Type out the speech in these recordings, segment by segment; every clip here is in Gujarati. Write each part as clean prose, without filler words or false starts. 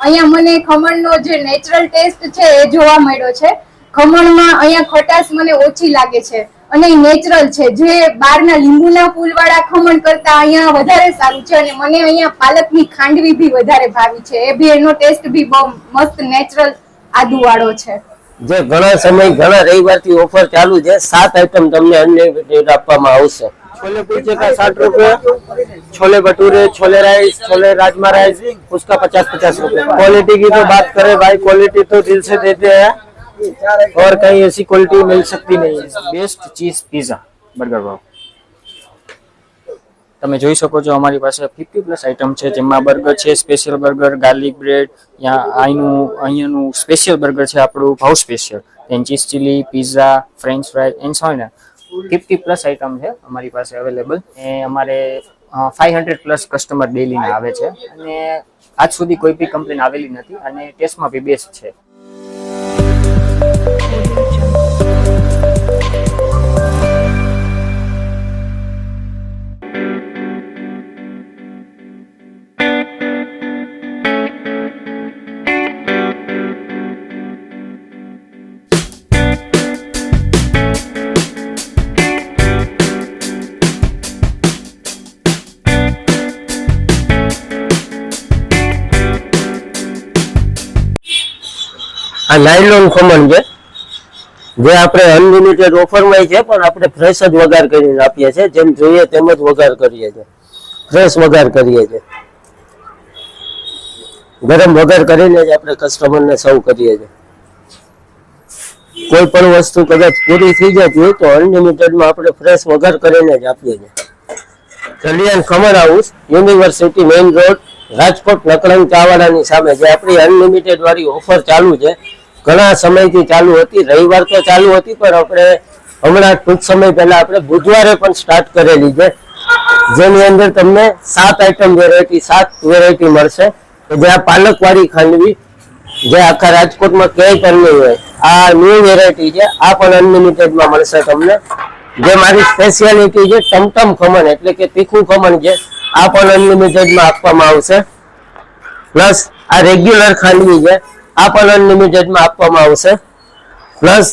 અહીંયા મને ખમણનો જે નેચરલ ટેસ્ટ છે એ જોવા મળ્યો છે. ખમણમાં અહીંયા ખટાશ મને ઓછી લાગે છે અને એ નેચરલ છે. જે બહારના લીંબુના ફૂલવાળા ખમણ કરતા અહીંયા વધારે સારું છે અને મને અહીંયા પાલકની ખાંડવી બી વધારે ભાવી છે. એ બી એનો ટેસ્ટ બી બહુ મસ્ત નેચરલ આદુવાળો છે. જે ઘણા સમય ઘણા રવિવારથી ઓફર ચાલુ છે. 7 આइटम તમને અનલિમિટેડ આપવામાં આવશે. छोले कुलचे का 60 रुपए, छोले भटूरे, छोले राइस, छोले राजमा राइस, उसका 50-50 रुपए। क्वालिटी की तो बात करें भाई, क्वालिटी तो दिल से देते हैं और कहीं ऐसी क्वालिटी मिल सकती नहीं है। बेस्ट चीज पिज्जा बर्गर भाव તમે જોઈ શકો છો અમારી પાસે 50+ આઈટમ છે, જેમાં બર્ગર છે, સ્પેશિયલ બર્ગર, ગાર્લિક બ્રેડ, અહીંયાનું સ્પેશિયલ બર્ગર છે આપણું ભાવ special, and cheese chilli, pizza, french fries and so ને 50+ આઈટમ છે અમારી પાસે અવેલેબલ. એ અમારે 500+ કસ્ટમર ડેલી ના આવે છે અને આજ સુધી કોઈ બી કમ્પ્લેન આવેલી નથી અને ટેસ્ટમાં બી બેસ્ટ છે. આ નાયલોન ખમણ છે જે આપણે અનલિમિટેડ ઓફરમાં છે, પણ આપણે ફ્રેશ જ વઘાર કરીને આપીએ છીએ. જેમ જોઈએ તેમ જ વઘાર કરીએ છીએ, ફ્રેશ વઘાર કરીએ છીએ. ગરમ વઘાર કરીને જ આપણે કસ્ટમરને સર્વ કરીએ છીએ. કોઈ પણ વસ્તુ કદાચ પૂરી થઈ જતી હોય તો અનલિમિટેડમાં આપણે ફ્રેશ વઘાર કરીને જ આપીએ છીએ. Kalyan khaman house, university main road, Rajkot Nakalang ચાવાડાની સામે જે આપણી અનલિમિટેડ વાળી ઓફર ચાલુ છે. ઘણા સમયથી ચાલુ હતી, રવિવાર તો ચાલુ હતી, પણ આપણે હમણાં ટૂંક સમય પહેલા આપણે બુધવારે પણ સ્ટાર્ટ કરેલી છે, જેની અંદર તમને 7 આઈટમ વેરાયટી 7 વેરાયટી મળશે. જે આ પાલક વાળી ખાંડવી જે આખા રાજકોટમાં ક્યાંય પણ નહીં હોય, આ ન્યૂ વેરાયટી છે. આ પણ અનલિમિટેડમાં મળશે તમને. જે મારી સ્પેશિયાલિટી છે ટમટમ ખમણ એટલે કે તીખું ખમણ છે, આ પણ અનલિમિટેડમાં આપવામાં આવશે. પ્લસ આ રેગ્યુલર ખાંડવી છે, આ પણ અનલિમિટેડમાં આપવામાં આવશે. પ્લસ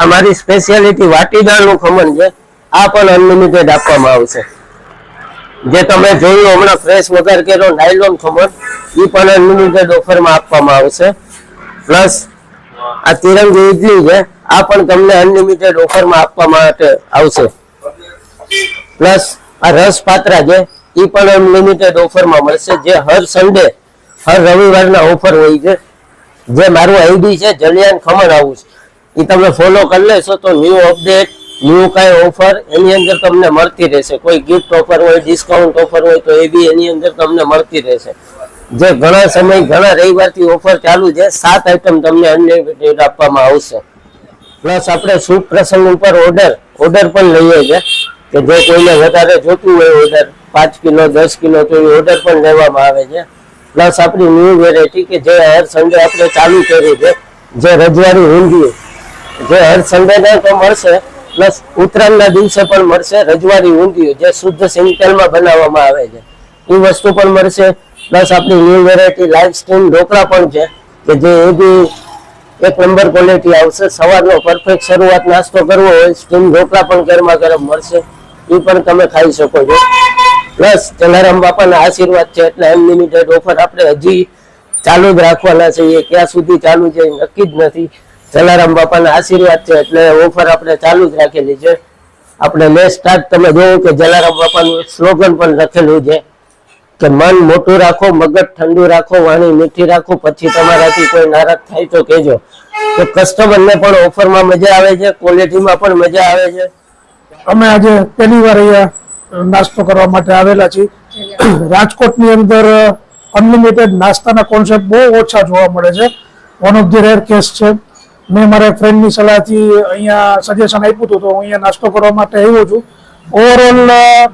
અમારી સ્પેશિયાલિટી વાટીદાળનું ખમણ છે, આ પણ અનલિમિટેડ આપવામાં આવશે. જે તમે જોયું હમણાં ફ્રેશ વઘાર કર્યો નાયલોન ખમણ, એ પણ અનલિમિટેડ ઓફરમાં આપવામાં આવશે. પ્લસ આ તિરંગી ઇડલી છે, આ પણ તમને અનલિમિટેડ ઓફરમાં આપવા માટે આવશે. પ્લસ આ રસ પાત્રા છે, એ પણ અનલિમિટેડ ઓફરમાં મળશે. જે હર સન્ડે હર રવિવારના ઓફર હોય છે. જે મારું આઈડી છે જલિયાન ખમણ હાઉસ, એ તમે ફોલો કરી લેશો તો ન્યૂ અપડેટ, ન્યૂ કાંઈ ઓફર એની અંદર તમને મળતી રહેશે. કોઈ ગિફ્ટ ઓફર હોય, ડિસ્કાઉન્ટ ઓફર હોય તો એ બી એની અંદર તમને મળતી રહેશે. જે ઘણા સમય ઘણા રવિવારથી ઓફર ચાલુ છે. 7 આઈટમ તમને અનલિમિટેડ આપવામાં આવશે. પ્લસ આપણે શુભ પ્રસંગ ઉપર ઓર્ડર પણ લઈએ છીએ કે જે કોઈને વધારે જોતું હોય ઓર્ડર 5 કિલો 10 કિલો તો એ ઓર્ડર પણ લેવામાં આવે છે. પ્લસ આપણી ન્યૂ વેરાયટી કે જે હર સન્ડે આપણે ચાલુ કરી છે, જે રજવાડી ઊંધિયું, જે હર સન્ડે ને તો મળશે. પ્લસ ઉત્તરાયણના દિવસે પણ મળશે રજવાડી ઊંધિયું, જે શુદ્ધ સિંગતેલમાં બનાવવામાં આવે છે, એ વસ્તુ પણ મળશે. પ્લસ આપણી new variety live steam dhokla પણ છે કે જે એ બી 1 નંબર ક્વોલિટી આવશે. સવારનો પરફેક્ટ શરૂઆત નાસ્તો કરવો હોય, સ્ટીમ ઢોકળા પણ ગરમા ગરમ મળશે, એ પણ તમે ખાઈ શકો છો. પ્લસ જલારામ બાપાના આશીર્વાદ છે એટલે અનલિમિટેડ ઓફર આપણે હજી ચાલુ જ રાખવાના છે. એ ક્યાં સુધી ચાલુ છે નક્કી જ નથી. જલારામ બાપાના આશીર્વાદ છે એટલે ઓફર આપણે ચાલુ જ રાખેલી છે. આપણે લે સ્ટાર્ટ તમે જોવો કે જલારામ બાપાનું સ્લોગન પણ લખેલું છે કે મન મોટું રાખો, મગજ ઠંડુ રાખો, વાણી મીઠી રાખો, પછી તમારાથી કોઈ નારાજ થાય તો કહેજો. તો કસ્ટમરને પણ ઓફરમાં મજા આવે છે, ક્વોલિટીમાં પણ મજા આવે છે. અમે આજે પહેલી વાર અહીંયા નાસ્તો કરવા માટે આવેલા છીએ. રાજકોટની અંદર અનલિમિટેડ નાસ્તાના કોન્સેપ્ટ બહુ ઓછા જોવા મળે છે. One of the rare case છે. મેં મારા ફ્રેન્ડની સલાહથી અહીંયા સજેશન આપ્યું હતું તો હું અહીંયા નાસ્તો કરવા માટે આવ્યો છું. ઓવરઓલ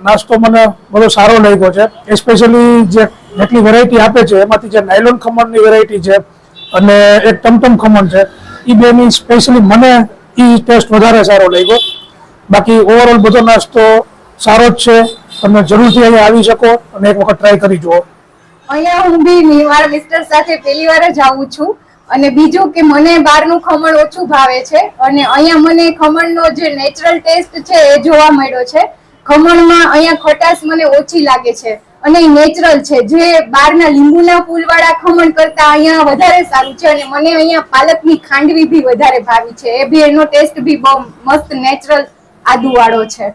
નાસ્તો મને બધો સારો લાગ્યો છે. એસ્પેશિયલી જેટલી વેરાયટી આપે છે એમાંથી જે નાયલોન ખમણની વેરાયટી છે અને એક ટમટમ ખમણ છે, એ બેની સ્પેશિયલી મને એ ટેસ્ટ વધારે સારો લાગ્યો. બાકી ઓવરઓલ બધો નાસ્તો સારો જ છે. તમે જરૂરથી અહીંયા આવી શકો અને એક વખત ટ્રાય કરી જુઓ. અહીંયા હું બી મારા મિસ્ટર સાથે પહેલી વાર જ આવું છું અને બીજું કે મને બહારનું ખમણ ઓછું ભાવે છે અને અહીંયા મને ખમણનો જે નેચરલ ટેસ્ટ છે એ જોવા મળ્યો છે. ખમણમાં અહીંયા ખટાશ મને ઓછી લાગે છે અને એ નેચરલ છે. જે બહારના લીંબુના ફૂલવાળા ખમણ કરતા અહીંયા વધારે સારું છે અને મને અહીંયા પાલકની ખાંડવી બી વધારે ભાવી છે. એ બી એનો ટેસ્ટ બી બહુ મસ્ત નેચરલ આદુવાળો છે.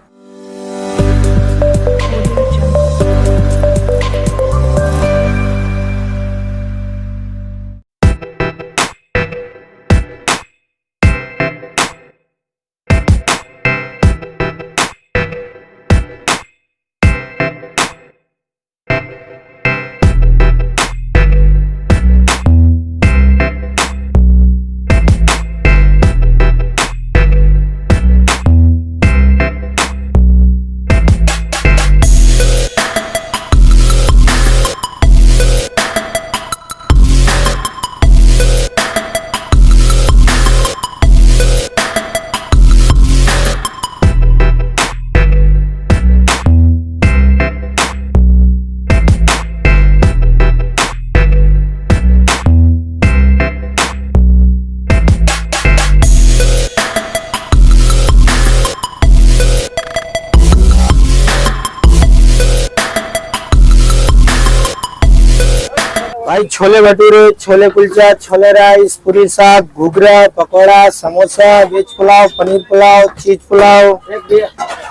भाई छोले भटूरे, छोले कुलचा, छोले राइस, पूरी साग, घुघरा, पकौड़ा, समोसा, वेज पुलाव, पनीर पुलाव, चीज पुलाव,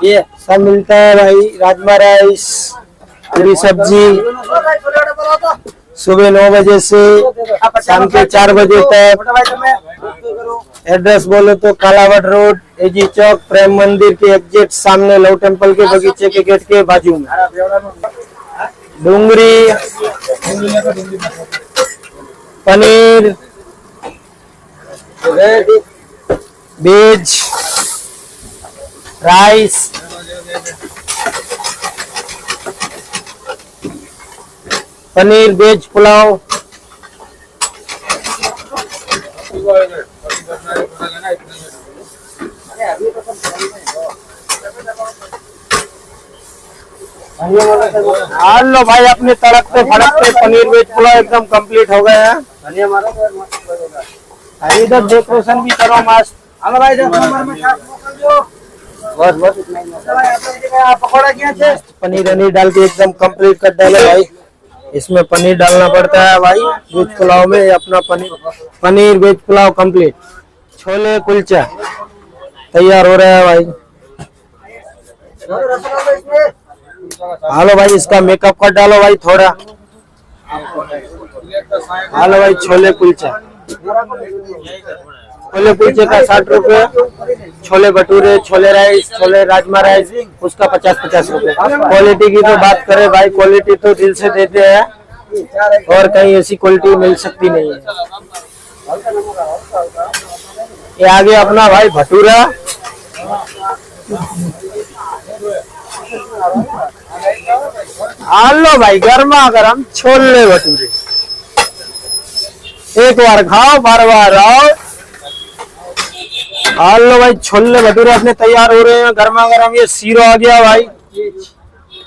ये सब मिलता है भाई. राजमा राइस, पूरी सब्जी सुबह 9 बजे से शाम के 4 बजे तक. एड्रेस बोलो तो कालावट रोड, एजी चौक, प्रेम मंदिर के एग्जैक्ट सामने, लव टेम्पल के बगीचे के गेट के बाजू में. डूंगरी, paneer, veg rice, paneer veg pulao, हाँ लो भाई अपने तड़कते फड़कते पनीर वेज पुलाव एकदम कंप्लीट हो गया है. इधर डेकोरेशन भी करो मस्त. पकौड़ा क्या पनीर वनीर डाल के एकदम कंप्लीट कर डालो भाई. इसमें पनीर डालना पड़ता है भाई वेज पुलाव में. अपना पनीर वेज पुलाव कंप्लीट. छोले कुलचा तैयार हो रहा है भाई. हालो भाई इसका मेकअप कर डालो भाई थोड़ा. हालो भाई छोले कुलचा. छोले कुलचे का 60 रुपए. छोले भटूरे, छोले राइस, छोले राजमा राइस उसका 50-50 रुपए. क्वालिटी की तो बात करें भाई, क्वालिटी तो दिल से देते हैं और कहीं ऐसी क्वालिटी मिल सकती नहीं है. ये आगे अपना भाई भटूरा. हालो भाई गर्मा गरम छोले भटूरे. एक बार खाओ बार बार आओ. हालो भाई छोले भटूरे अपने तैयार हो रहे हैं गर्मा गरम. ये सीरो आ गया भाई,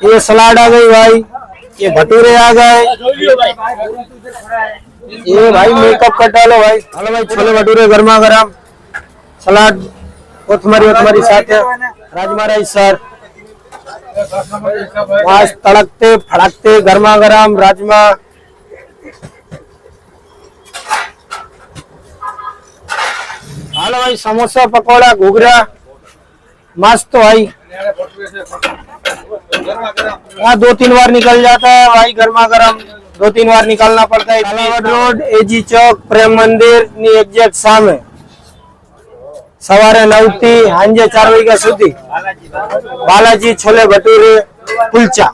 ये सलाद आ गई भाई, ये भटूरे आ गए. ये भाई मेकअप कर डालो भाई. हालो भाई छोले भटूरे गर्मा गरम, सलाद कोथमरी साथ है, राजमा राइस सर. मस्त तड़कते फड़कते गर्मा गरम राजमा. हालो भाई समोसा, पकौड़ा, घुघरा मस्त भाई. यहाँ 2-3 बार निकल जाता है भाई गर्मा गरम. 2-3 बार निकालना पड़ता है. कालावड रोड, एजी चौक, प्रेम मंदिर ની એક્ઝેક્ટ સામે. સવારે 9 થી સાંજે 4 વાગ્યા સુધી બાલાજી છોલે ભટુરે કુલચા.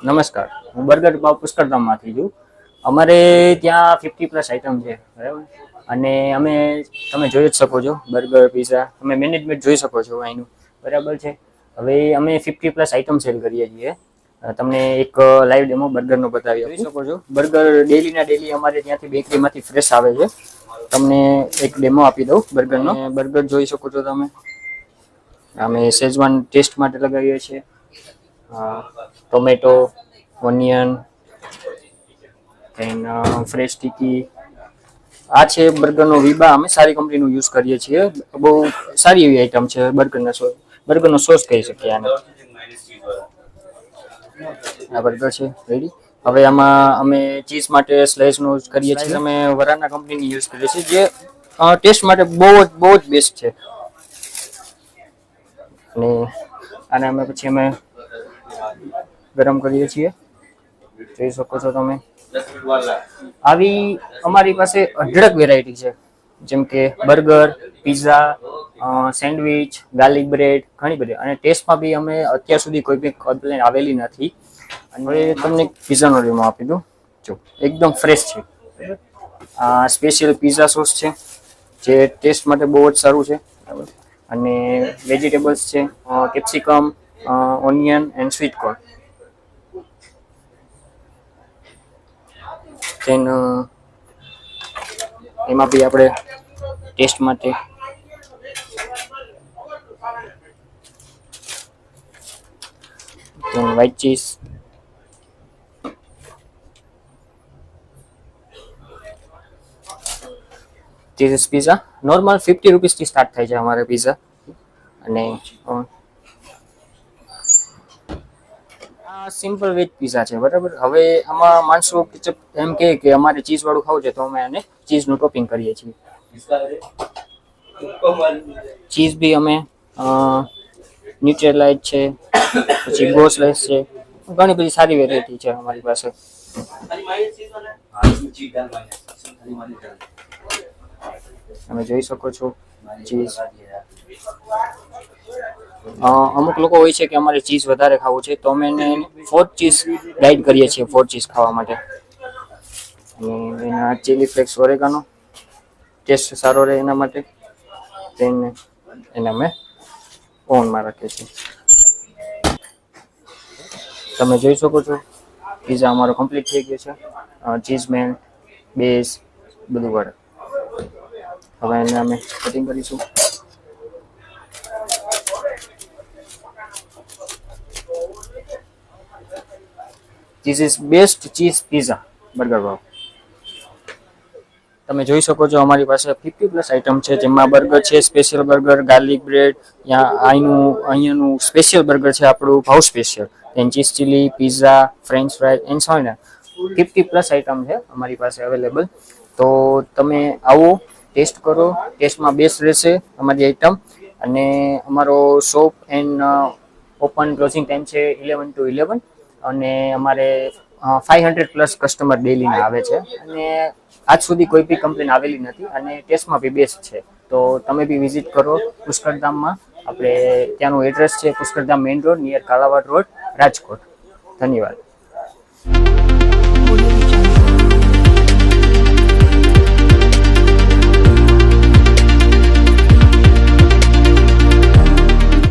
નમસ્કાર, હું બર્ગર પાવ પુષ્કરધામમાંથી છું. અમારે ત્યાં 50+ આઈટમ છે, બરાબર. અને તમે જોઈ જ શકો છો બર્ગર, પીઝા, તમે મેનેજમેન્ટ જોઈ શકો છો અહીંનું, બરાબર છે. હવે અમે 50+ આઈટમ સેલ કરીએ છીએ. તમને એક લાઈવ ડેમો બર્ગરનો બતાવી જોઈ શકો છો. બર્ગર ડેલીના ડેલી અમારે ત્યાંથી બેકરીમાંથી ફ્રેશ આવે છે. તમને એક ડેમો આપી દઉં બર્ગરનો. બર્ગર જોઈ શકો છો તમે. અમે શેઝવાન ટેસ્ટ માટે લગાવીએ છીએ. ટોમેટો, ઓનિયન, એન્ડ ફ્રેશ ટીકી. આ છે બર્ગરનો વિબા. અમે સારી કંપનીનું યુઝ કરીએ છીએ. બહુ સારી એવી આઈટમ છે. બર્ગરનો સોસ કહી શકીએ આને. આ બર્ગર છે રેડી. હવે આમાં અમે ચીઝ માટે સ્લાઇસનો યુઝ કરીએ છીએ. અમે વરાના કંપનીની યુઝ કરીએ છીએ, જે ટેસ્ટ માટે બહુ જ બેસ્ટ છે. અને આને અમે ગરમ કરીએ છીએ, જોઈ શકો છો તમે. આવી અમારી પાસે અઢળક વેરાયટી છે, જેમ કે burger, pizza, sandwich, garlic bread, ઘણી બધી. અને ટેસ્ટમાં બી અમે અત્યાર સુધી કોઈ બી કમ્પ્લેન આવેલી નથી. અને તમને પીઝાનો ડેમો આપી દઉં. જો એકદમ ફ્રેશ છે. આ સ્પેશિયલ પીઝા સોસ છે, જે ટેસ્ટ માટે બહુ જ સારું છે, બરાબર. અને વેજીટેબલ્સ છે, capsicum, onion and sweet corn. Then એમાં બી આપણે ટેસ્ટ માટે white cheese, this is pizza. Normal 50 રૂપીસથી સ્ટાર્ટ થાય છે અમારે પીઝા. અને આ સિમ્પલ વેજ પીઝા છે, બરાબર. હવે આમાં માણસો એમ કહે કે અમારે ચીઝ વાળું ખાવું છે, તો અમે આને ચીઝનું ટોપિંગ કરીએ છીએ. ચીઝ બી અમે ન્યુટ્રેલાઇઝ છે, પછી ગો સ્લાઇસ છે, ઘણી બધી સારી વેરાયટી છે અમારી પાસે. તમે જોઈ શકો છો ચીઝ. અમુક લોકો હોય છે કે અમારે ચીઝ વધારે ખાવું છે, તો અમે એને 4 ચીઝ ગાઈડ કરીએ છીએ 4 ચીઝ ખાવા માટે. અને એના ચીલી ફ્લેક્સ, ઓરેગાનો ટેસ્ટ સારો રહે એના માટે. તેને અમે ઓવનમાં રાખીએ છીએ. તમે જોઈ શકો છો પીઝા અમારો કમ્પ્લીટ થઈ ગયો છે. ચીઝ મેલ્ટ, બેઝ બધું વળે. હવે એને અમે કટિંગ કરીશું. This is best cheese pizza burger પાવ. તમે જોઈ શકો છો અમારી પાસે 50+ આઈટમ છે, જેમાં બર્ગર છે, સ્પેશિયલ બર્ગર, ગાર્લિક બ્રેડ, અહીંયાનું સ્પેશિયલ બર્ગર છે આપણું ભાવ special, then cheese chilli, pizza, french fries and so on. 50+ item છે અમારી પાસે અવેલેબલ. તો તમે આવો, ટેસ્ટ કરો. ટેસ્ટમાં બેસ્ટ રહેશે અમારી આઈટમ. અને અમારો shop and open closing time છે 11 to 11. અને અમારે 500+ કસ્ટમર ડેલીના આવે છે. અને આજ સુધી કોઈ બી કમ્પ્લેન આવેલી નથી. અને ટેસ્ટમાં બી બેસ્ટ છે. તો તમે બી વિઝિટ કરો પુષ્કરધામમાં. આપણે ત્યાંનું એડ્રેસ છે Pushkardham main road, near Kalawad road, Rajkot. ધન્યવાદ.